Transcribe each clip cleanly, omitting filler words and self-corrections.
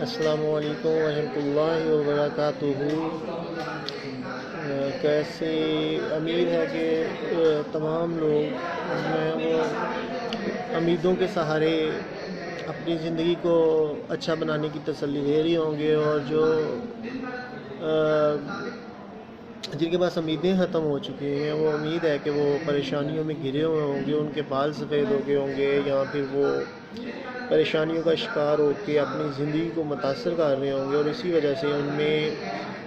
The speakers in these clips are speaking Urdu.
السلام علیکم ورحمۃ اللہ وبرکاتہ۔ کیسے امید ہے کہ تمام لوگ ہیں وہ امیدوں کے سہارے اپنی زندگی کو اچھا بنانے کی تسلی دے رہے ہوں گے، اور جو جن کے پاس امیدیں ختم ہو چکی ہیں وہ امید ہے کہ وہ پریشانیوں میں گھرے ہوئے ہوں گے، ان کے بال سفید ہو گئے ہوں گے، یا پھر وہ پریشانیوں کا شکار ہو کے اپنی زندگی کو متاثر کر رہے ہوں گے، اور اسی وجہ سے ان میں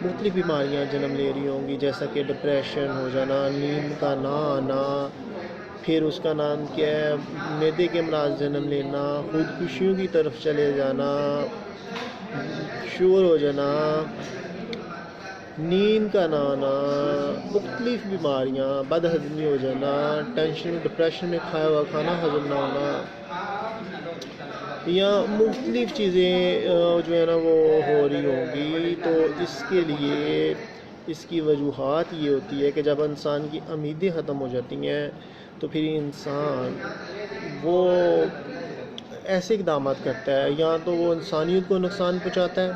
مختلف بیماریاں جنم لے رہی ہوں گی، جیسا کہ ڈپریشن ہو جانا، نیند کا نہ آنا، پھر اس کا نام کیا ہے، معدے کے امراض جنم لینا، خودکشیوں کی طرف چلے جانا، شور ہو جانا، نیند کا نہ آنا، مختلف بیماریاں، بد ہضمی ہو جانا، ٹینشن ڈپریشن میں کھایا ہوا کھانا ہضم نہ ہونا، یا مختلف چیزیں جو ہے نا وہ ہو رہی ہوں گی۔ تو اس کے لیے اس کی وجوہات یہ ہوتی ہے کہ جب انسان کی امیدیں ختم ہو جاتی ہیں تو پھر انسان وہ ایسے اقدامات کرتا ہے، یا تو وہ انسانیت کو نقصان پہنچاتا ہے،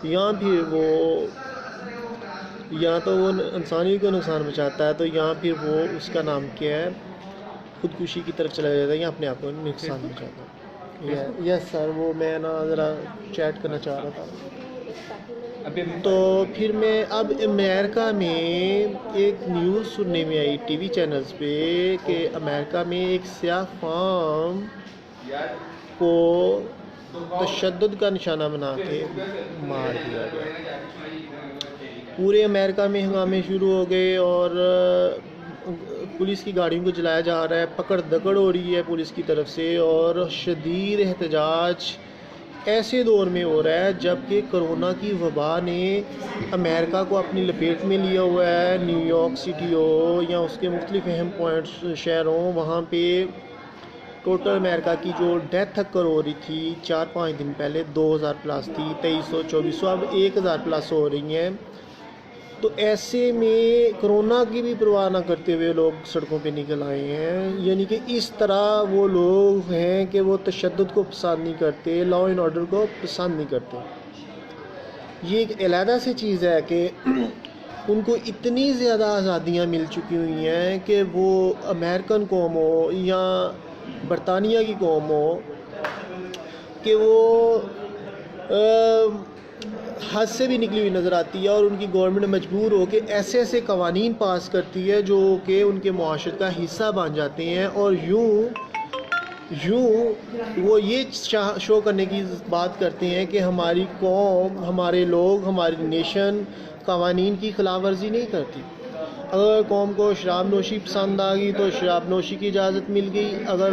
یا تو وہ انسانیت کو نقصان پہنچاتا ہے، تو یا پھر وہ اس کا نام کیا ہے، خودکشی کی طرف چلا جاتا ہے، یا اپنے آپ کو نقصان پہنچاتا ہے۔ یس سر، وہ میں نا ذرا چیٹ کرنا چاہ رہا تھا۔ تو پھر میں اب امریکہ میں ایک نیوز سننے میں آئی ٹی وی چینلز پہ کہ امریکہ میں ایک سیاہ فام کو تشدد کا نشانہ بنا کے مار دیا گیا۔ پورے امریکہ میں ہنگامے شروع ہو گئے، اور پولیس کی گاڑیوں کو جلایا جا رہا ہے، پکڑ دکڑ ہو رہی ہے پولیس کی طرف سے، اور شدید احتجاج ایسے دور میں ہو رہا ہے جب کہ کرونا کی وبا نے امریکہ کو اپنی لپیٹ میں لیا ہوا ہے۔ نیو یارک سٹی ہو یا اس کے مختلف اہم پوائنٹس شہر ہوں، وہاں پہ ٹوٹل امریکہ کی جو ڈیتھ اکر ہو رہی تھی 4-5 دن پہلے 2000 پلس تھی، 2300-2400، اب 1000 پلس ہو رہی ہیں۔ تو ایسے میں کرونا کی بھی پرواہ نہ کرتے ہوئے لوگ سڑکوں پہ نکل آئے ہیں، یعنی کہ اس طرح وہ لوگ ہیں کہ وہ تشدد کو پسند نہیں کرتے، لا اینڈ آرڈر کو پسند نہیں کرتے۔ یہ ایک علیحدہ سی چیز ہے کہ ان کو اتنی زیادہ آزادیاں مل چکی ہوئی ہیں کہ وہ امریکن قوم ہو یا برطانیہ کی قوم ہو کہ وہ حد سے بھی نکلی ہوئی نظر آتی ہے، اور ان کی گورنمنٹ مجبور ہو کے ایسے ایسے قوانین پاس کرتی ہے جو کہ ان کے معاشرت کا حصہ بن جاتے ہیں، اور یوں وہ یہ شو کرنے کی بات کرتے ہیں کہ ہماری قوم، ہمارے لوگ، ہماری نیشن قوانین کی خلاف ورزی نہیں کرتی۔ اگر قوم کو شراب نوشی پسند آ گئی تو شراب نوشی کی اجازت مل گئی، اگر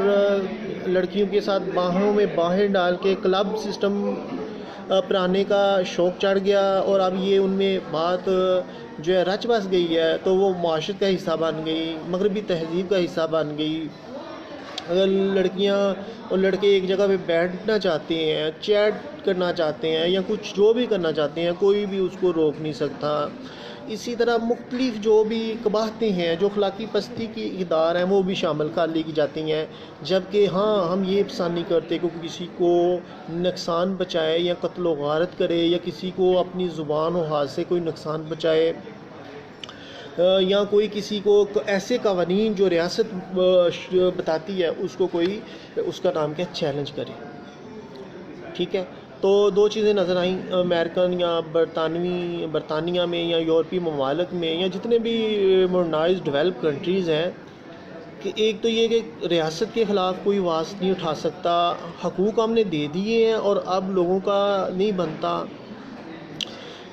لڑکیوں کے ساتھ باہوں میں باہیں ڈال کے کلب سسٹم پرانے کا شوق چڑھ گیا، اور اب یہ ان میں بات جو ہے رچ بس گئی ہے، تو وہ معاشرت کا حصہ بن گئی، مغربی تہذیب کا حصہ بن گئی۔ اگر لڑکیاں اور لڑکے ایک جگہ پہ بیٹھنا چاہتے ہیں، چیٹ کرنا چاہتے ہیں، یا کچھ جو بھی کرنا چاہتے ہیں، کوئی بھی اس کو روک نہیں سکتا۔ اسی طرح مختلف جو بھی قباحتیں ہیں، جو اخلاقی پستی کی اقدار ہیں، وہ بھی شامل کر لی جاتی ہیں، جبکہ ہم یہ پسند نہیں کرتے کہ کسی کو نقصان پہنچائے یا قتل و غارت کرے، یا کسی کو اپنی زبان و ہاتھ سے کوئی نقصان پہنچائے، یا کوئی کسی کو ایسے قوانین جو ریاست بتاتی ہے اس کو کوئی اس کا نام کیا چیلنج کرے۔ ٹھیک ہے، تو دو چیزیں نظر آئیں امریکن یا برطانیہ میں یا یورپی ممالک میں یا جتنے بھی ماڈرنائزڈ ڈیولپ کنٹریز ہیں، کہ ایک تو یہ کہ ریاست کے خلاف کوئی آواز نہیں اٹھا سکتا، حقوق ہم نے دے دیے ہیں، اور اب لوگوں کا نہیں بنتا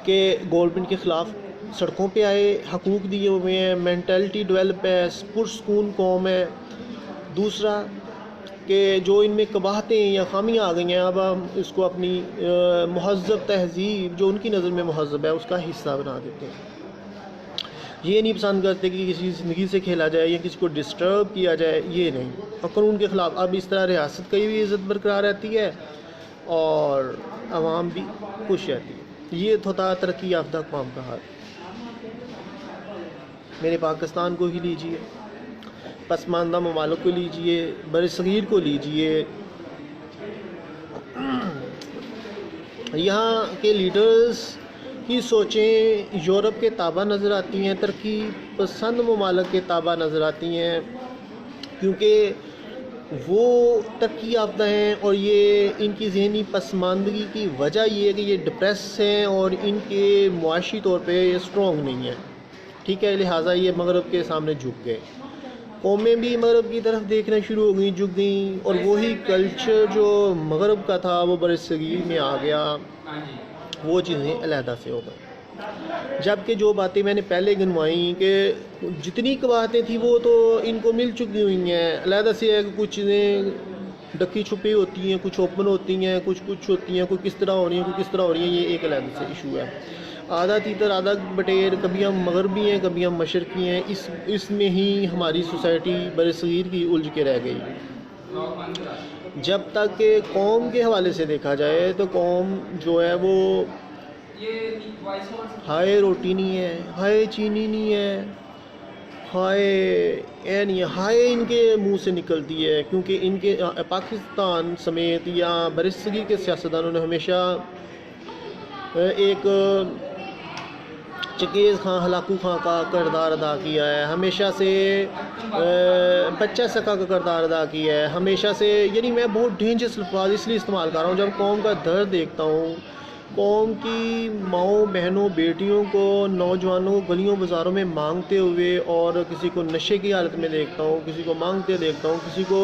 کہ گورنمنٹ کے خلاف سڑکوں پہ آئے، حقوق دیے ہوئے ہیں، مینٹلٹی ڈیولپ ہے، پرسکون قوم ہے۔ دوسرا کہ جو ان میں قباحتیں یا خامیاں آ گئی ہیں، اب ہم اس کو اپنی مہذب تہذیب جو ان کی نظر میں مہذب ہے اس کا حصہ بنا دیتے ہیں۔ یہ نہیں پسند کرتے کہ کسی زندگی سے کھیلا جائے یا کسی کو ڈسٹرب کیا جائے، یہ نہیں، اور قانون کے خلاف اب اس طرح ریاست کی بھی عزت برقرار رہتی ہے اور عوام بھی خوش رہتی ہے۔ یہ ہوتا ترقی یافتہ اقوام کا حال۔ میرے پاکستان کو ہی لیجئے، پسماندہ ممالک کو لیجئے، برصغیر کو لیجئے، یہاں کے لیڈرز کی سوچیں یورپ کے تابع نظر آتی ہیں، ترقی پسند ممالک کے تابع نظر آتی ہیں، کیونکہ وہ ترقی یافتہ ہیں، اور یہ ان کی ذہنی پسماندگی کی وجہ یہ ہے کہ یہ ڈپریس ہیں اور ان کے معاشی طور پہ یہ اسٹرانگ نہیں ہیں، ٹھیک ہے، لہٰذا یہ مغرب کے سامنے جھک گئے، قومیں بھی مغرب کی طرف دیکھنا شروع ہو گئیں، جھک گئیں، اور وہی کلچر جو مغرب کا تھا وہ برصغیر میں آ گیا، وہ چیزیں علیحدہ سے ہو گئیں۔ جبکہ جو باتیں میں نے پہلے گنوائیں کہ جتنی باتیں تھیں وہ تو ان کو مل چکی ہوئی ہیں، علیحدہ سے ہے کہ کچھ چیزیں ڈکی چھپی ہوتی ہیں، کچھ اوپن ہوتی ہیں، کچھ ہوتی ہیں، کوئی کس طرح ہو رہی ہیں، کوئی کس طرح ہو رہی ہیں، یہ ایک علیحدہ سے ایشو ہے۔ آدھا تیتر آدھا بٹیر، کبھی ہم مغربی ہیں کبھی ہم مشرقی ہیں، اس میں ہی ہماری سوسائٹی برصغیر کی الجھ کے رہ گئی۔ جب تک کہ قوم کے حوالے سے دیکھا جائے تو قوم جو ہے وہ ہائے روٹی نہیں ہے، ہائے چینی نہیں ہے، ہائے اے نہیں ہے، ہائے ان کے منہ سے نکلتی ہے، کیونکہ ان کے پاکستان سمیت یا برصغیر کے سیاستدانوں نے ہمیشہ ایک چنگیز خان ہلاکو خان کا کردار ادا کیا ہے، ہمیشہ سے بچہ سکا کا کردار ادا کیا ہے، ہمیشہ سے، یعنی میں بہت ڈینجرس الفاظ اس لیے استعمال کر رہا ہوں، جب قوم کا درد دیکھتا ہوں، قوم کی ماؤں بہنوں بیٹیوں کو، نوجوانوں کو گلیوں بازاروں میں مانگتے ہوئے، اور کسی کو نشے کی حالت میں دیکھتا ہوں، کسی کو مانگتے دیکھتا ہوں، کسی کو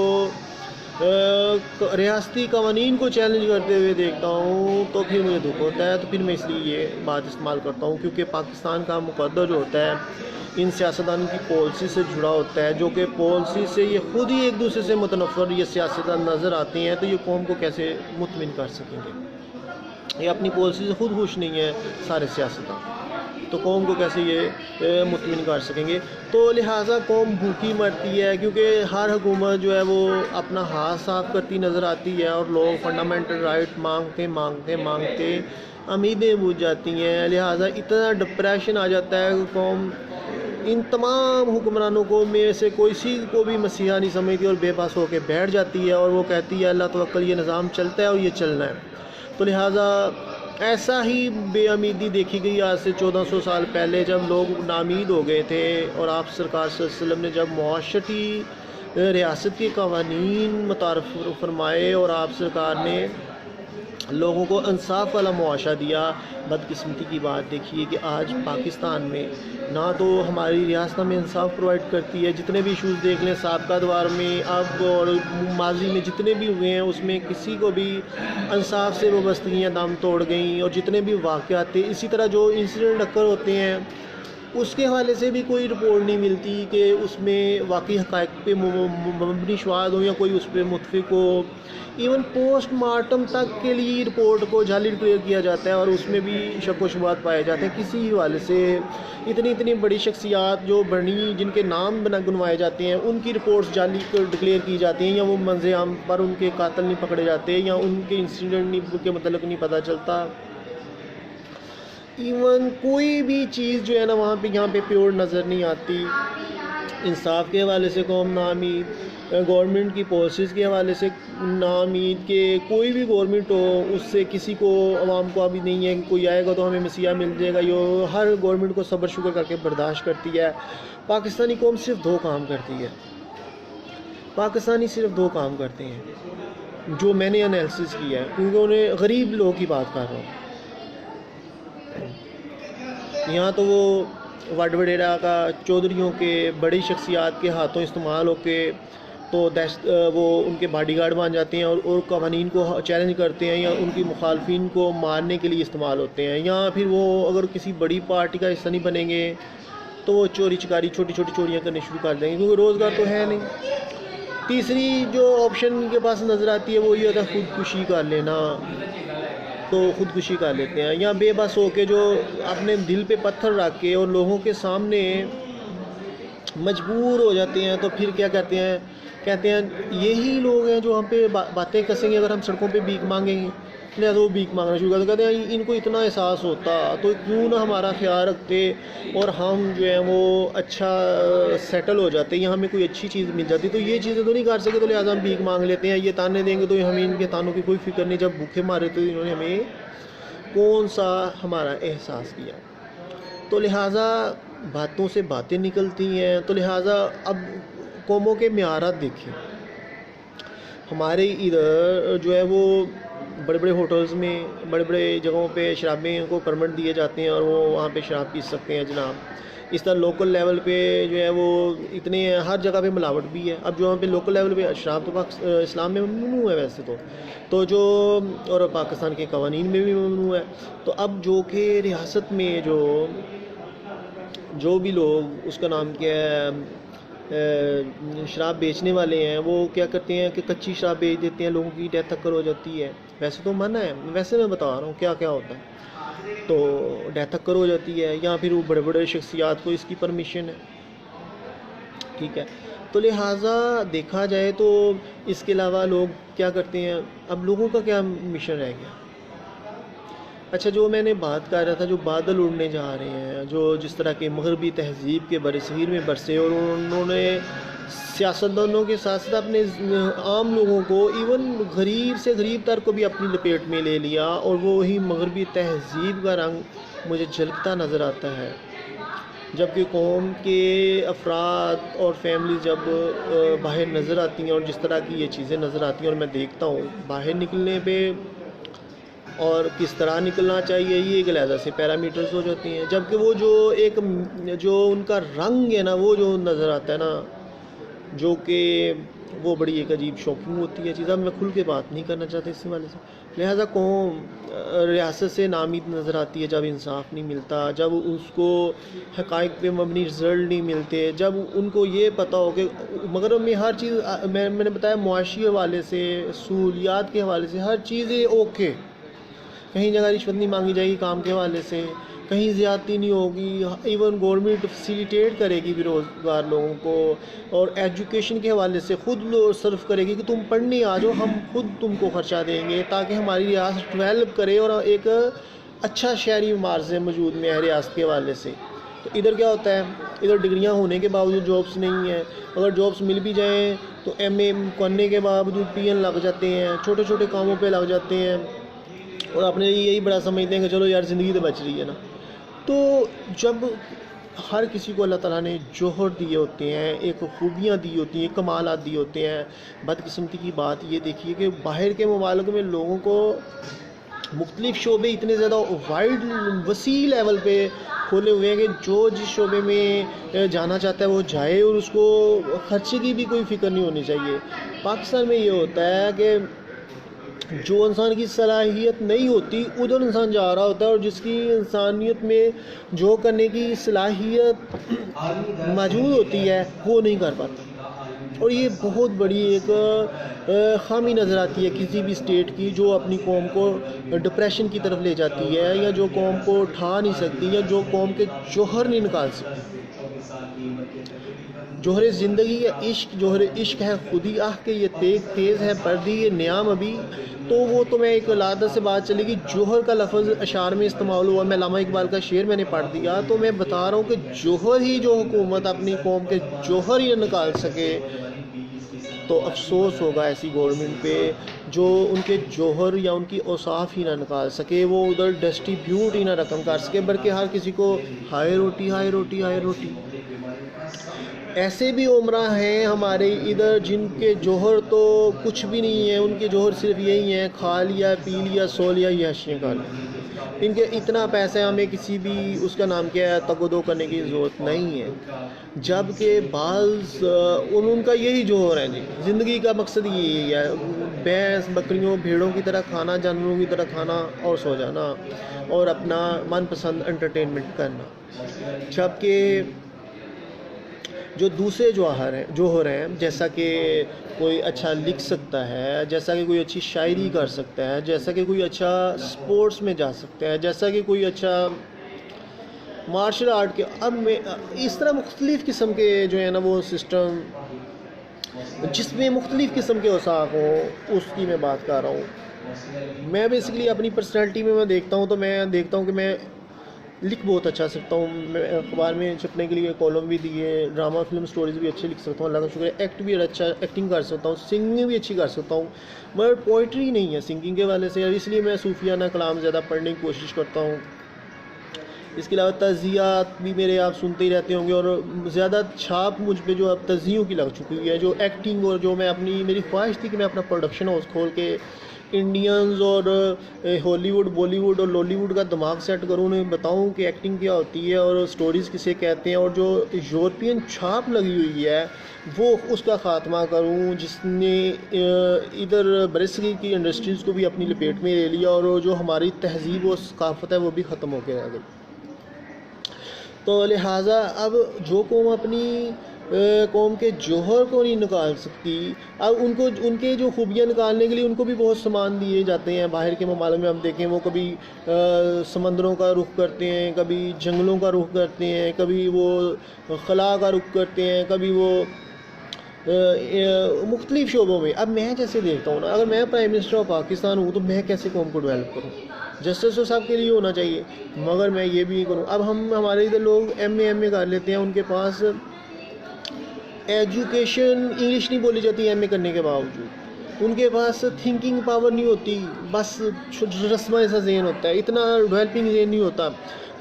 ریاستی قوانین کو چیلنج کرتے ہوئے دیکھتا ہوں، تو پھر مجھے دکھ ہوتا ہے، تو پھر میں اس لیے یہ بات استعمال کرتا ہوں، کیونکہ پاکستان کا مقدر جو ہوتا ہے ان سیاستدان کی پالیسی سے جڑا ہوتا ہے، جو کہ پالیسی سے یہ خود ہی ایک دوسرے سے متنفر یہ سیاستدان نظر آتے ہیں، تو یہ قوم کو کیسے مطمئن کر سکیں گے؟ یہ اپنی پالیسی سے خود خوش نہیں ہے سارے سیاستدان، تو قوم کو کیسے یہ مطمئن کر سکیں گے؟ تو لہٰذا قوم بھوکی مرتی ہے، کیونکہ ہر حکومت جو ہے وہ اپنا ہاتھ صاف کرتی نظر آتی ہے، اور لوگ فنڈامنٹل رائٹ مانگتے امیدیں بجھ جاتی ہیں، لہٰذا اتنا ڈپریشن آ جاتا ہے کہ قوم ان تمام حکمرانوں کو میں سے کوئی سی کو بھی مسیحا نہیں سمجھتی، اور بے بس ہو کے بیٹھ جاتی ہے، اور وہ کہتی ہے اللہ توکل، یہ نظام چلتا ہے اور یہ چلنا ہے۔ تو لہٰذا ایسا ہی بے امیدی دیکھی گئی آج سے 1400 سال پہلے، جب لوگ نامید ہو گئے تھے، اور آپ سرکار صلی اللہ علیہ وسلم نے جب معاشرتی ریاست کے قوانین متعارف فرمائے، اور آپ سرکار نے لوگوں کو انصاف والا معاشرہ دیا۔ بدقسمتی کی بات دیکھیے کہ آج پاکستان میں نہ تو ہماری ریاست میں انصاف پرووائڈ کرتی ہے، جتنے بھی ایشوز دیکھ لیں سابقہ دوار میں، اب اور ماضی میں جتنے بھی ہوئے ہیں، اس میں کسی کو بھی انصاف سے وابستگیاں دم توڑ گئیں، اور جتنے بھی واقعات تھے، اسی طرح جو انسیڈنٹ اکر ہوتے ہیں اس کے حوالے سے بھی کوئی رپورٹ نہیں ملتی کہ اس میں واقعی حقائق پہ مبنی شواہد ہو یا کوئی اس پہ متفق ہو۔ ایون پوسٹ مارٹم تک کے لیے رپورٹ کو جعلی ڈکلیئر کیا جاتا ہے، اور اس میں بھی شک و شبہات پائے جاتے ہیں کسی حوالے سے۔ اتنی بڑی شخصیات جو بڑی جن کے نام گنوائے جاتے ہیں، ان کی رپورٹس جعلی ڈکلیئر کی جاتی ہیں، یا وہ منظر عام پر ان کے قاتل نہیں پکڑے جاتے، یا ان کے انسیڈنٹ کے متعلق نہیں پتہ چلتا۔ ایون کوئی بھی چیز جو ہے نا وہاں پہ یہاں پہ پیور نظر نہیں آتی۔ انصاف کے حوالے سے قوم ناامید، گورنمنٹ کی پالیسیز کے حوالے سے ناامید، کہ کوئی بھی گورنمنٹ ہو اس سے کسی کو عوام کو ابھی نہیں ہے کہ کوئی آئے گا تو ہمیں مسیحا مل جائے گا، یہ ہر گورنمنٹ کو صبر شکر کر کے برداشت کرتی ہے۔ پاکستانی قوم صرف دو کام کرتی ہے، پاکستانی صرف دو کام کرتے ہیں جو میں نے انالیسس کیا ہے، کیونکہ انہیں غریب لوگوں کی بات کر رہا ہوں۔ یہاں تو وہ وڈ وڈیرا کا چودھریوں کے بڑی شخصیات کے ہاتھوں استعمال ہو کے تو وہ ان کے باڈی گارڈ بن جاتے ہیں، اور قوانین کو چیلنج کرتے ہیں، یا ان کی مخالفین کو مارنے کے لیے استعمال ہوتے ہیں، یا پھر وہ اگر کسی بڑی پارٹی کا حصہ نہیں بنیں گے تو وہ چوری چکاری چھوٹی چھوٹی چوریاں کرنے شروع کر دیں گے، کیونکہ روزگار تو ہے نہیں۔ تیسری جو آپشن ان کے پاس نظر آتی ہے وہ یہ ہوتا ہے خودکشی کر لینا، تو خودکشی کر لیتے ہیں، یا بے بس ہو کے جو اپنے دل پہ پتھر رکھ کے اور لوگوں کے سامنے مجبور ہو جاتے ہیں، تو پھر کیا کہتے ہیں یہی لوگ ہیں جو ہم پہ باتیں کسیں گے اگر ہم سڑکوں پہ بھیک مانگیں گے، لہٰذا وہ بھیک مانگنا شروع کرتے، کہتے ہیں ان کو اتنا احساس ہوتا تو کیوں نہ ہمارا خیال رکھتے، اور ہم جو ہیں وہ اچھا سیٹل ہو جاتے، یا ہمیں کوئی اچھی چیز مل جاتی، تو یہ چیزیں تو نہیں کر سکے، تو لہٰذا ہم بھیک مانگ لیتے ہیں، یہ تانے دیں گے تو ہمیں ان کے تانوں کی کوئی فکر نہیں، جب بھوکے مارے تو انہوں نے ہمیں کون سا ہمارا احساس کیا. تو لہٰذا باتوں سے باتیں نکلتی ہیں. تو لہٰذا اب قوموں کے معیارات دیکھیں. ہمارے ادھر جو ہے وہ بڑے بڑے ہوٹلز میں بڑے بڑے جگہوں پہ شرابیں کو پرمٹ دیے جاتے ہیں اور وہ وہاں پہ شراب پی سکتے ہیں جناب. اس طرح لوکل لیول پہ جو ہے وہ اتنے ہر جگہ پہ ملاوٹ بھی ہے. اب جو وہاں پہ لوکل لیول پہ شراب تو اسلام میں ممنوع ہے ویسے تو جو اور پاکستان کے قوانین میں بھی ممنوع ہے. تو اب جو کہ ریاست میں جو بھی لوگ اس کا نام کیا ہے شراب بیچنے والے ہیں وہ کیا کرتے ہیں کہ کچی شراب بیچ دیتے ہیں, لوگوں کی ڈیتھ تک ہو جاتی ہے. ویسے تو منع ہے, ویسے میں بتا رہا ہوں کیا کیا ہوتا ہے. تو ڈیتھ تک ہو جاتی ہے, یا پھر وہ بڑے بڑے شخصیات کو اس کی پرمیشن ہے. ٹھیک ہے. تو لہٰذا دیکھا جائے تو اس کے علاوہ لوگ کیا کرتے ہیں. اب لوگوں کا کیا مشن رہ گیا. اچھا, جو میں نے بات کر رہا تھا, جو بادل اڑنے جا رہے ہیں, جو جس طرح کے مغربی تہذیب کے برصغیر میں برسے اور انہوں نے سیاستدانوں کے ساتھ ساتھ اپنے عام لوگوں کو ایون غریب سے غریب تر کو بھی اپنی لپیٹ میں لے لیا, اور وہی مغربی تہذیب کا رنگ مجھے جھلکتا نظر آتا ہے. جبکہ قوم کے افراد اور فیملی جب باہر نظر آتی ہیں اور جس طرح کی یہ چیزیں نظر آتی ہیں اور میں دیکھتا ہوں باہر نکلنے پہ اور کس طرح نکلنا چاہیے, یہ ایک علیحدہ سے پیرامیٹرز ہو جاتی ہیں. جبکہ وہ جو ان کا رنگ ہے نا, وہ جو نظر آتا ہے نا, جو کہ وہ بڑی ایک عجیب شوکنگ ہوتی ہے چیز. اب میں کھل کے بات نہیں کرنا چاہتا اس حوالے سے. لہٰذا قوم ریاست سے نامید نظر آتی ہے جب انصاف نہیں ملتا, جب اس کو حقائق پہ مبنی رزلٹ نہیں ملتے, جب ان کو یہ پتہ ہو کہ مغرب میں ہر چیز, میں نے بتایا معاشی حوالے سے, سہولیات کے حوالے سے ہر چیز اوکے. کہیں جگہ رشوت نہیں مانگی جائے گی کام کے حوالے سے, کہیں زیادتی نہیں ہوگی, ایون گورنمنٹ فیسیلیٹیٹ کرے گی بے روزگار لوگوں کو, اور ایجوکیشن کے حوالے سے خود صرف کرے گی کہ تم پڑھنے آ جاؤ, ہم خود تم کو خرچہ دیں گے تاکہ ہماری ریاست ڈیولپ کرے اور ایک اچھا شہری معاشرے موجود میں ہے ریاست کے حوالے سے. تو ادھر کیا ہوتا ہے, ادھر ڈگریاں ہونے کے باوجود جابس نہیں ہیں, اگر جابس مل بھی جائیں تو ایم اے کرنے کے باوجود پی این لگ جاتے ہیں, چھوٹے چھوٹے کاموں پہ لگ جاتے ہیں, اور اپنے لیے یہی بڑا سمجھتے ہیں کہ چلو یار زندگی تو بچ رہی ہے نا. تو جب ہر کسی کو اللہ تعالیٰ نے جوہر دیے ہوتے ہیں, ایک خوبیاں دی ہوتی ہیں, کمالات دیے ہوتے ہیں, بدقسمتی کی بات یہ دیکھیے کہ باہر کے ممالک میں لوگوں کو مختلف شعبے اتنے زیادہ وائڈ وسیع لیول پہ کھولے ہوئے ہیں کہ جو جس شعبے میں جانا چاہتا ہے وہ جائے, اور اس کو خرچے کی بھی کوئی فکر نہیں ہونی چاہیے. پاکستان میں یہ ہوتا ہے کہ جو انسان کی صلاحیت نہیں ہوتی ادھر انسان جا رہا ہوتا ہے, اور جس کی انسانیت میں جو کرنے کی صلاحیت موجود ہوتی ہے وہ نہیں کر پاتا. اور یہ بہت بڑی ایک خامی نظر آتی ہے کسی بھی اسٹیٹ کی, جو اپنی قوم کو ڈپریشن کی طرف لے جاتی ہے, یا جو قوم کو اٹھا نہیں سکتی, یا جو قوم کے جوہر نہیں نکال سکتی. جوہر زندگی یا عشق, جوہر عشق ہے خودی آہ کہ یہ تیز ہے پردی یہ نیام ابھی. تو وہ تو میں ایک لادہ سے بات چلے گی, جوہر کا لفظ اشعار میں استعمال ہوا, میں علامہ اقبال کا شعر میں نے پڑھ دیا, تو میں بتا رہا ہوں کہ جوہر ہی جو حکومت اپنی قوم کے جوہر ہی نکال سکے تو افسوس ہوگا ایسی گورنمنٹ پہ جو ان کے جوہر یا ان کی اوصاف ہی نہ نکال سکے, وہ ادھر ڈسٹریبیوٹ ہی نہ رقم کر سکے, بلکہ ہر کسی کو ہائے روٹی ہائے روٹی ہائے روٹی. ایسے بھی عمرہ ہیں ہمارے ادھر جن کے جوہر تو کچھ بھی نہیں ہے, ان کے جوہر صرف یہی ہیں کھا لیا پی لیا سو لیا یہ اشیاء کھا لی. ان کے اتنا پیسہ ہمیں کسی بھی اس کا نام کیا ہے تگ و دو کرنے کی ضرورت نہیں ہے. جبکہ بعض ان کا یہی جوہر ہے جی, زندگی کا مقصد یہی ہے, بھینس بکریوں بھیڑوں کی طرح کھانا, جانوروں کی طرح کھانا اور سو جانا, اور اپنا من پسند انٹرٹینمنٹ کرنا. جبکہ جو دوسرے جوہر ہیں جیسا کہ کوئی اچھا لکھ سکتا ہے, جیسا کہ کوئی اچھی شاعری کر سکتا ہے, جیسا کہ کوئی اچھا سپورٹس میں جا سکتا ہے, جیسا کہ کوئی اچھا مارشل آرٹ کے, اب میں اس طرح مختلف قسم کے جو ہے نا وہ سسٹم جس میں مختلف قسم کے اوصاف ہوں اس کی میں بات کر رہا ہوں. میں بیسیکلی اپنی پرسنالٹی میں دیکھتا ہوں تو میں دیکھتا ہوں کہ میں لکھ بہت اچھا سکتا ہوں، میں اخبار میں چھپنے کے لیے کالم بھی دیے، ڈرامہ فلم سٹوریز بھی اچھے لکھ سکتا ہوں، اللہ کا شکر ہے، ایکٹ بھی اچھا ایکٹنگ کر سکتا ہوں، سنگنگ بھی اچھی کر سکتا ہوں، مگر پوئٹری نہیں ہے سنگنگ کے والے سے، اس لیے میں صوفیانہ کلام زیادہ پڑھنے کی کوشش کرتا ہوں۔ اس کے علاوہ تعزیات بھی میرے آپ سنتے ہی رہتے ہوں گے، اور زیادہ چھاپ مجھ پہ جو اب تعزیوں کی لگ چکی ہوئی ہے، جو ایکٹنگ، اور جو میں میری خواہش تھی کہ میں اپنا پروڈکشن ہاؤس کھول کے انڈینز اور ہالی ووڈ، بالی ووڈ اور لالی ووڈ کا دماغ سیٹ کروں، انہیں بتاؤں کہ ایکٹنگ کیا ہوتی ہے اور سٹوریز کسے کہتے ہیں، اور جو یورپین چھاپ لگی ہوئی ہے وہ اس کا خاتمہ کروں، جس نے ادھر برصغیر کی انڈسٹریز کو بھی اپنی لپیٹ میں لے لیا، اور جو ہماری تہذیب و ثقافت ہے وہ بھی ختم ہو کے رہ گئی۔ تو لہٰذا اب جو قوم اپنی قوم کے جوہر کو نہیں نکال سکتی، اب ان کے جو خوبیاں نکالنے کے لیے ان کو بھی بہت سامان دیے جاتے ہیں۔ باہر کے ممالک میں ہم دیکھیں، وہ کبھی سمندروں کا رخ کرتے ہیں، کبھی جنگلوں کا رخ کرتے ہیں، کبھی وہ خلا کا رخ کرتے ہیں، کبھی وہ مختلف شعبوں میں۔ اب میں جیسے دیکھتا ہوں نا، اگر میں پرائم منسٹر آف پاکستان ہوں تو میں کیسے قوم کو ڈیولپ کروں؟ جسٹس تو سب کے لیے ہونا چاہیے، مگر میں یہ بھی کروں۔ اب ہمارے ادھر لوگ ایم اے کر لیتے ہیں، ان کے پاس ایجوکیشن انگلش نہیں بولی جاتی ایم اے کرنے کے باوجود، ان کے پاس تھنکنگ پاور نہیں ہوتی، بس رسمہ ایسا ذہن ہوتا ہے، اتنا ڈیولپنگ ذہن نہیں ہوتا،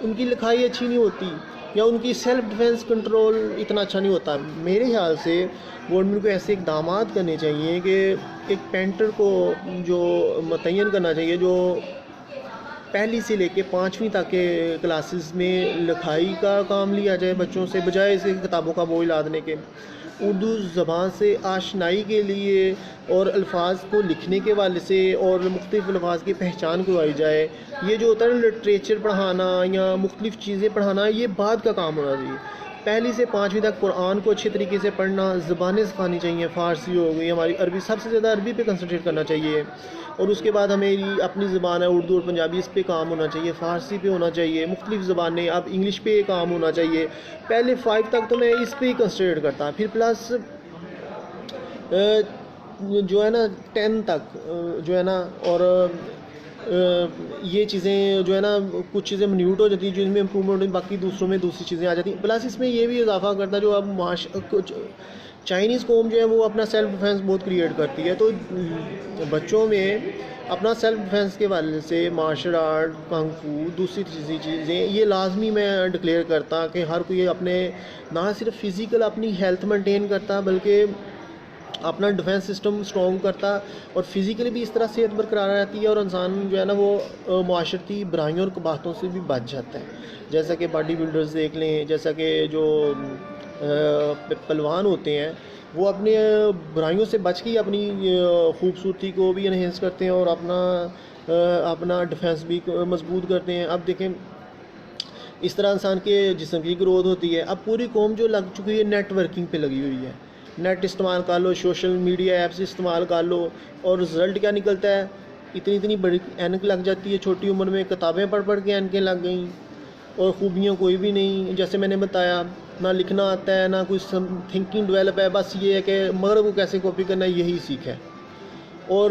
ان کی لکھائی اچھی نہیں ہوتی، یا ان کی سیلف ڈیفینس کنٹرول اتنا اچھا نہیں ہوتا۔ میرے خیال سے گورنمنٹ کو ایسے اقدامات کرنے چاہیے کہ ایک پینٹر کو جو متعین کرنا چاہیے، جو پہلی سے لے کے 5ویں تک کے کلاسز میں لکھائی کا کام لیا جائے بچوں سے، بجائے اسے کتابوں کا بوجھ لادنے کے، اردو زبان سے آشنائی کے لیے اور الفاظ کو لکھنے کے والے سے اور مختلف الفاظ کی پہچان کروائی جائے۔ یہ جو ہوتا ہے لٹریچر پڑھانا یا مختلف چیزیں پڑھانا، یہ بعد کا کام ہونا چاہیے۔ پہلی سے 5ویں تک قرآن کو اچھے طریقے سے پڑھنا، زبانیں سکھانی چاہیے، فارسی ہو گئی، ہماری عربی، سب سے زیادہ عربی پہ کنسنٹریٹ کرنا چاہیے، اور اس کے بعد ہماری اپنی زبان ہے اردو اور پنجابی، اس پہ کام ہونا چاہیے، فارسی پہ ہونا چاہیے، مختلف زبانیں، اب انگلش پہ کام ہونا چاہیے۔ پہلے 5 تک تو میں اس پہ ہی کنسنٹریٹ کرتا، پھر پلس جو ہے نا 10 تک جو ہے نا، اور یہ چیزیں جو ہے نا کچھ چیزیں منیوٹ ہو جاتی ہیں، جن میں امپرومنٹ، باقی دوسروں میں دوسری چیزیں آ جاتی ہیں۔ پلس اس میں یہ بھی اضافہ کرتا ہے، جو اب چائنیز قوم جو ہے وہ اپنا سیلف ڈیفینس بہت کریٹ کرتی ہے، تو بچوں میں اپنا سیلف ڈیفینس کے والے سے مارشل آرٹ، کنگ فو، دوسری چیزیں یہ لازمی میں ڈکلیئر کرتا کہ ہر کوئی اپنے نہ صرف فزیکل اپنی ہیلتھ مینٹین کرتا، بلکہ اپنا ڈیفینس سسٹم سٹرونگ کرتا، اور فزیکلی بھی اس طرح صحت برقرار رہتی ہے، اور انسان جو ہے نا وہ معاشرتی برائیوں اور قباحتوں سے بھی بچ جاتا ہے۔ جیسا کہ باڈی بلڈرز دیکھ لیں، جیسا کہ جو پہلوان ہوتے ہیں، وہ اپنے برائیوں سے بچ کے اپنی خوبصورتی کو بھی انہینس کرتے ہیں، اور اپنا ڈیفینس بھی مضبوط کرتے ہیں۔ اب دیکھیں اس طرح انسان کے جسم کی گروتھ ہوتی ہے۔ اب پوری قوم جو لگ چکی ہے نیٹ ورکنگ پہ لگی ہوئی ہے، نیٹ استعمال کر لو، سوشل میڈیا ایپس استعمال کر لو، اور رزلٹ کیا نکلتا ہے؟ اتنی بڑی اینک لگ جاتی ہے چھوٹی عمر میں، کتابیں پڑھ کے اینکیں لگ گئیں، اور خوبیاں کوئی بھی نہیں۔ جیسے میں نے بتایا، نہ لکھنا آتا ہے، نہ کوئی تھنکنگ ڈیولپ ہے، بس یہ ہے کہ مغرب کو کیسے کاپی کرنا ہے یہی سیکھا ہے، اور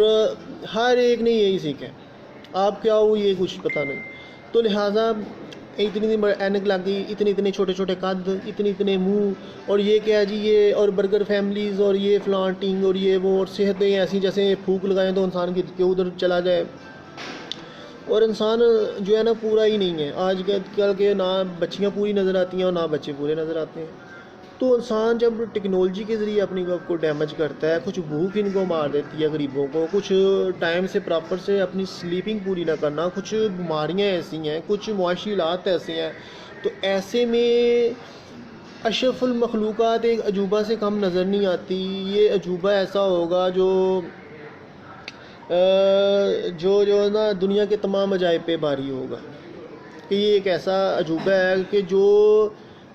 ہر ایک نے یہی سیکھا ہے، آپ کیا ہو یہ کچھ پتہ نہیں۔ تو لہٰذا اتنی بڑی اینک لگ گئی، اتنے چھوٹے قد، اتنے منہ، اور یہ کیا جی، یہ اور برگر فیملیز، اور یہ فلانٹنگ، اور یہ وہ، اور صحتیں ایسی جیسے پھونک لگائیں تو انسان گر کے ادھر چلا جائے، اور انسان جو ہے نا پورا ہی نہیں ہے۔ آج کل کے نہ بچیاں پوری نظر آتی ہیں اور نہ بچے پورے نظر آتے ہیں۔ تو انسان جب ٹیکنالوجی کے ذریعے اپنی کو ڈیمیج کرتا ہے، کچھ بھوک ان کو مار دیتی ہے غریبوں کو، کچھ ٹائم سے پراپر سے اپنی سلیپنگ پوری نہ کرنا، کچھ بیماریاں ایسی ہیں، کچھ معاشی حالات ایسے ہیں، تو ایسے میں اشرف المخلوقات ایک عجوبہ سے کم نظر نہیں آتی۔ یہ عجوبہ ایسا ہوگا جو نا دنیا کے تمام عجائب پہ باری ہوگا، کہ یہ ایک ایسا عجوبہ ہے کہ جو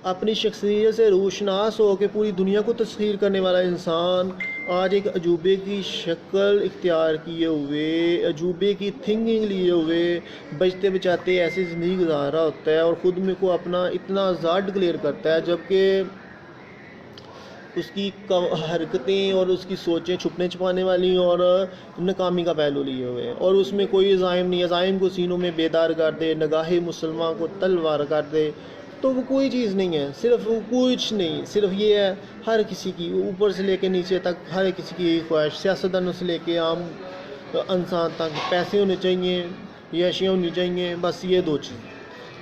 اپنی شخصیت سے روشناس ہو کے پوری دنیا کو تسخیر کرنے والا انسان آج ایک عجوبے کی شکل اختیار کیے ہوئے، عجوبے کی تھنکنگ لیے ہوئے، بچتے بچاتے ایسی زندگی گزار رہا ہوتا ہے، اور خود میں کو اپنا اتنا آزاد ڈکلیئر کرتا ہے، جبکہ اس کی حرکتیں اور اس کی سوچیں چھپنے چھپانے والی اور ناکامی کا پہلو لیے ہوئے ہیں، اور اس میں کوئی عزائم نہیں، عزائم کو سینوں میں بیدار کر دے، نگاہ مسلمان کو تلوار کر دے، تو وہ کوئی چیز نہیں ہے، صرف وہ کچھ نہیں، صرف یہ ہے ہر کسی کی اوپر سے لے کے نیچے تک ہر کسی کی خواہش، سیاستدانوں سے لے کے عام انسان تک، پیسے ہونے چاہیے، عیاشیاں ہونی چاہیے، بس یہ دو چیز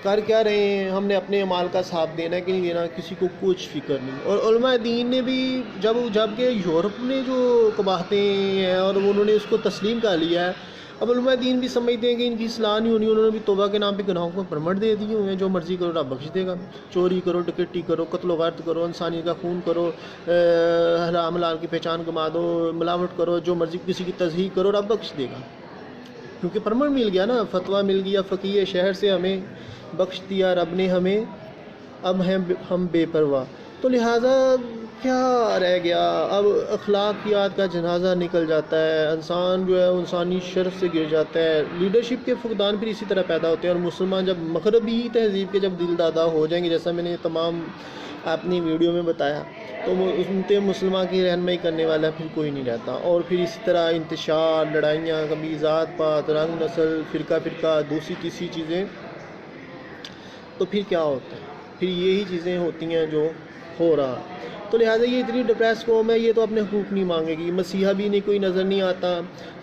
کر کیا رہے ہیں۔ ہم نے اپنے مال کا حساب دینا ہے کہ نہیں دینا، کسی کو کچھ فکر نہیں۔ اور علماء دین نے بھی جب کہ یورپ نے جو قباحتیں ہیں اور انہوں نے اس کو تسلیم کر لیا ہے، اب علماء دین بھی سمجھتے ہیں کہ ان کی اصلاح نہیں ہونی، انہوں نے بھی توبہ کے نام پہ گناہوں کو پرمٹ دے دیے ہوئے ہیں، جو مرضی کرو رب بخش دے گا، چوری کرو، ڈکیٹی کرو، قتل و غارت کرو، انسانیت کا خون کرو، حرام حلال کی پہچان گما دو، ملاوٹ کرو، جو مرضی کسی کی تصحیح کرو، رب بخش دے گا، کیونکہ پرمٹ مل گیا نا، فتویٰ مل گیا فقیہ شہر سے، ہمیں بخش دیا رب نے ہمیں، اب ہیں ہم بے پرواہ۔ تو لہٰذا کیا رہ گیا، اب اخلاقیات کا جنازہ نکل جاتا ہے، انسان جو ہے انسانی شرف سے گر جاتا ہے، لیڈرشپ کے فقدان پھر اسی طرح پیدا ہوتے ہیں، اور مسلمان جب مغربی تہذیب کے جب دل دادا ہو جائیں گے، جیسا میں نے تمام اپنی ویڈیو میں بتایا، تو ان پہ مسلمان کی رہنمائی کرنے والا پھر کوئی نہیں رہتا، اور پھر اسی طرح انتشار، لڑائیاں، کبھی ذات پات، رنگ نسل، فرقہ دوسری تیسری چیزیں، تو پھر کیا ہوتا ہے، پھر یہی چیزیں ہوتی ہیں جو ہو رہا۔ تو لہٰذا یہ اتنی ڈپریس قوم ہے، یہ تو اپنے حقوق نہیں مانگے گی، مسیحا بھی نہیں کوئی نظر نہیں آتا،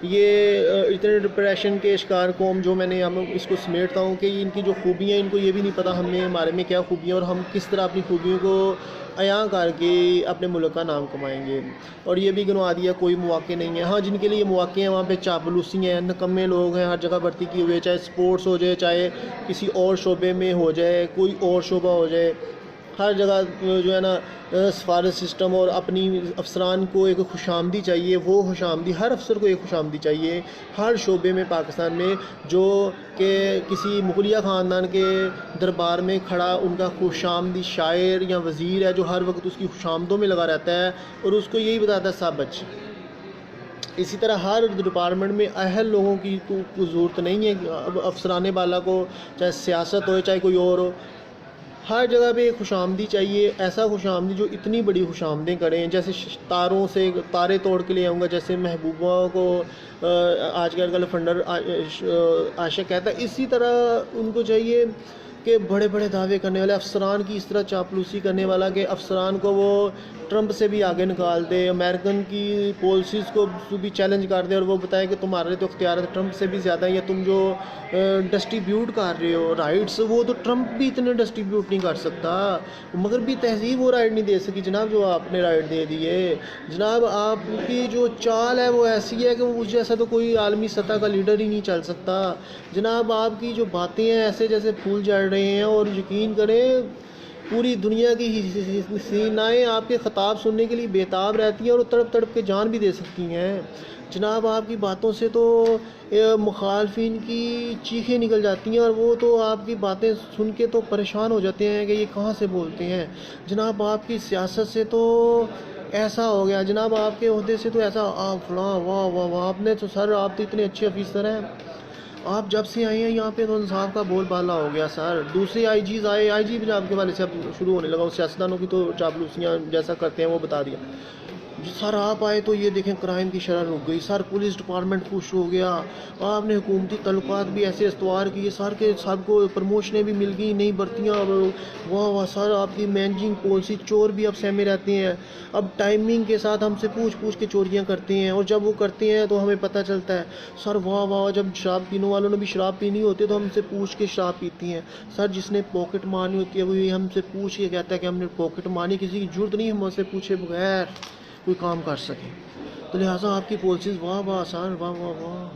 یہ اتنے ڈپریشن کے شکار قوم، جو میں نے اس کو سمیٹتا ہوں کہ ان کی جو خوبیاں، ان کو یہ بھی نہیں پتہ ہمارے میں کیا خوبیاں، اور ہم کس طرح اپنی خوبیوں کو عیاں کر کے اپنے ملک کا نام کمائیں گے، اور یہ بھی گنوا دیا کوئی مواقع نہیں ہے۔ ہاں، جن کے لیے مواقع ہیں وہاں پہ چاپلوسی ہیں، نکمے لوگ ہیں، ہر جگہ بھرتی کی ہوئے، چاہے سپورٹس ہو جائے، چاہے کسی اور شعبے میں ہو جائے، کوئی اور شعبہ ہو جائے، ہر جگہ جو ہے نا سفارت سسٹم، اور اپنی افسران کو ایک خوش آمدی چاہیے، وہ خوش آمدی ہر افسر کو ایک خوش آمدی چاہیے ہر شعبے میں پاکستان میں، جو کہ کسی مغلیہ خاندان کے دربار میں کھڑا ان کا خوش آمدی شاعر یا وزیر ہے، جو ہر وقت اس کی خوش آمدوں میں لگا رہتا ہے اور اس کو یہی بتاتا ہے سب بچے۔ اسی طرح ہر ڈپارٹمنٹ میں اہل لوگوں کی کوئی ضرورت نہیں ہے، افسران بالا کو، چاہے سیاست ہو چاہے کوئی اور ہو، ہر جگہ پہ خوش آمدی چاہیے، ایسا خوش آمدی جو اتنی بڑی خوش آمدیں کریں، جیسے تاروں سے تارے توڑ کے لے آؤں گا، جیسے محبوبہ کو آج کل گرل فنڈر عاشق کہتا ہے، اسی طرح ان کو چاہیے کہ بڑے بڑے دعوے کرنے والے افسران کی اس طرح چاپلوسی کرنے والا کہ افسران کو وہ ٹرمپ سے بھی آگے نکال دے، امریکن کی پالیسیز کو بھی چیلنج کر دے، اور وہ بتائے کہ تمہارے تو اختیارات ٹرمپ سے بھی زیادہ ہیں، یا تم جو ڈسٹریبیوٹ کر رہے ہو رائٹس، وہ تو ٹرمپ بھی اتنے ڈسٹریبیوٹ نہیں کر سکتا، مگر بھی تہذیب وہ رائٹ نہیں دے سکی جناب جو آپ نے رائٹ دے دی ہے جناب۔ آپ کی جو چال ہے وہ ایسی ہے کہ اس جیسا تو کوئی عالمی سطح کا لیڈر ہی نہیں چل سکتا جناب۔ آپ کی جو باتیں ہیں ایسے جیسے پھول جھڑ رہے ہیں، اور یقین کریں پوری دنیا کی سینائیں آپ کے خطاب سننے کے لیے بےتاب رہتی ہیں، اور تڑپ تڑپ کے جان بھی دے سکتی ہیں جناب۔ آپ کی باتوں سے تو مخالفین کی چیخیں نکل جاتی ہیں، اور وہ تو آپ کی باتیں سن کے تو پریشان ہو جاتے ہیں کہ یہ کہاں سے بولتے ہیں جناب۔ آپ کی سیاست سے تو ایسا ہو گیا جناب، آپ کے عہدے سے تو ایسا فلاں واہ واہ واہ، آپ نے تو سر آپ تو اتنے اچھے افیسر ہیں، آپ جب سے آئے ہیں یہاں پہ تو انصاف کا بول بالا ہو گیا سر۔ دوسرے آئی جیز آئے، آئی جی بھی آپ کے والے سے اب شروع ہونے لگا، سیاستدانوں کی تو چاپلوسیاں جیسا کرتے ہیں وہ بتا دیا سر۔ آپ آئے تو یہ دیکھیں کرائم کی شرح رک گئی سر، پولیس ڈپارٹمنٹ خوش ہو گیا، آپ نے حکومتی تعلقات بھی ایسے استوار کیے سر کہ سب کو پروموشنیں بھی مل گئی، نئی بھرتیاں، واہ واہ سر۔ آپ کی مینجنگ پالیسی، چور بھی اب سہمے رہتے ہیں، اب ٹائمنگ کے ساتھ ہم سے پوچھ کے چوریاں کرتے ہیں، اور جب وہ کرتے ہیں تو ہمیں پتہ چلتا ہے سر واہ واہ۔ جب شراب پینوں والوں نے بھی شراب پینی ہوتی ہے تو ہم سے پوچھ کے شراب پیتی ہیں سر۔ جس نے پاکٹ مارنی ہوتی ہے وہی ہم سے پوچھ کے کہتا ہے کہ ہم نے پاکٹ مارنی، کسی کی ضرورت نہیں ہم سے پوچھے بغیر کوئی کام کر سکے۔ تو لہٰذا آپ کی پالیسیز واہ واہ سر، واہ واہ واہ۔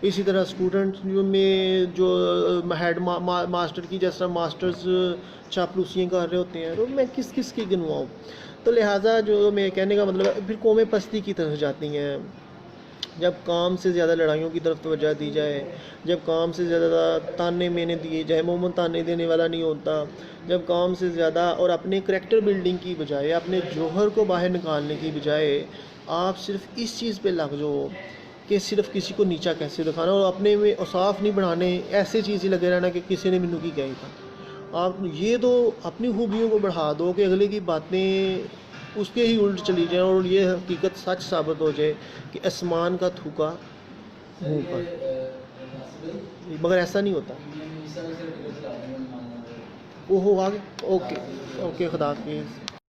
اسی طرح اسٹوڈنٹ میں جو ہیڈ ماسٹر کی جس طرح ماسٹرز چاپلوسیاں کر رہے ہوتے ہیں، تو میں کس کی گنواؤں۔ تو لہٰذا جو میں کہنے کا مطلب ہے، پھر قومیں پستی کی طرف جاتی ہیں جب کام سے زیادہ لڑائیوں کی طرف توجہ دی جائے، جب کام سے زیادہ تانے مینے دیے جائے، مومن تانے دینے والا نہیں ہوتا، جب کام سے زیادہ اور اپنے کریکٹر بلڈنگ کی بجائے، اپنے جوہر کو باہر نکالنے کی بجائے آپ صرف اس چیز پہ لگ جاؤ کہ صرف کسی کو نیچا کیسے دکھانا، اور اپنے میں اوصاف نہیں بڑھانے، ایسے چیز ہی لگے رہنا کہ کسی نے مینوں کی کہی تھا۔ آپ یہ تو اپنی خوبیوں کو بڑھا دو کہ اگلے کی باتیں اس کے ہی الٹ چلی جائیں اور یہ حقیقت سچ ثابت ہو جائے کہ آسمان کا تھوکا منہ پر، مگر ایسا نہیں ہوتا۔ وہ ہو آگے، اوکے اوکے، خدا حافظ۔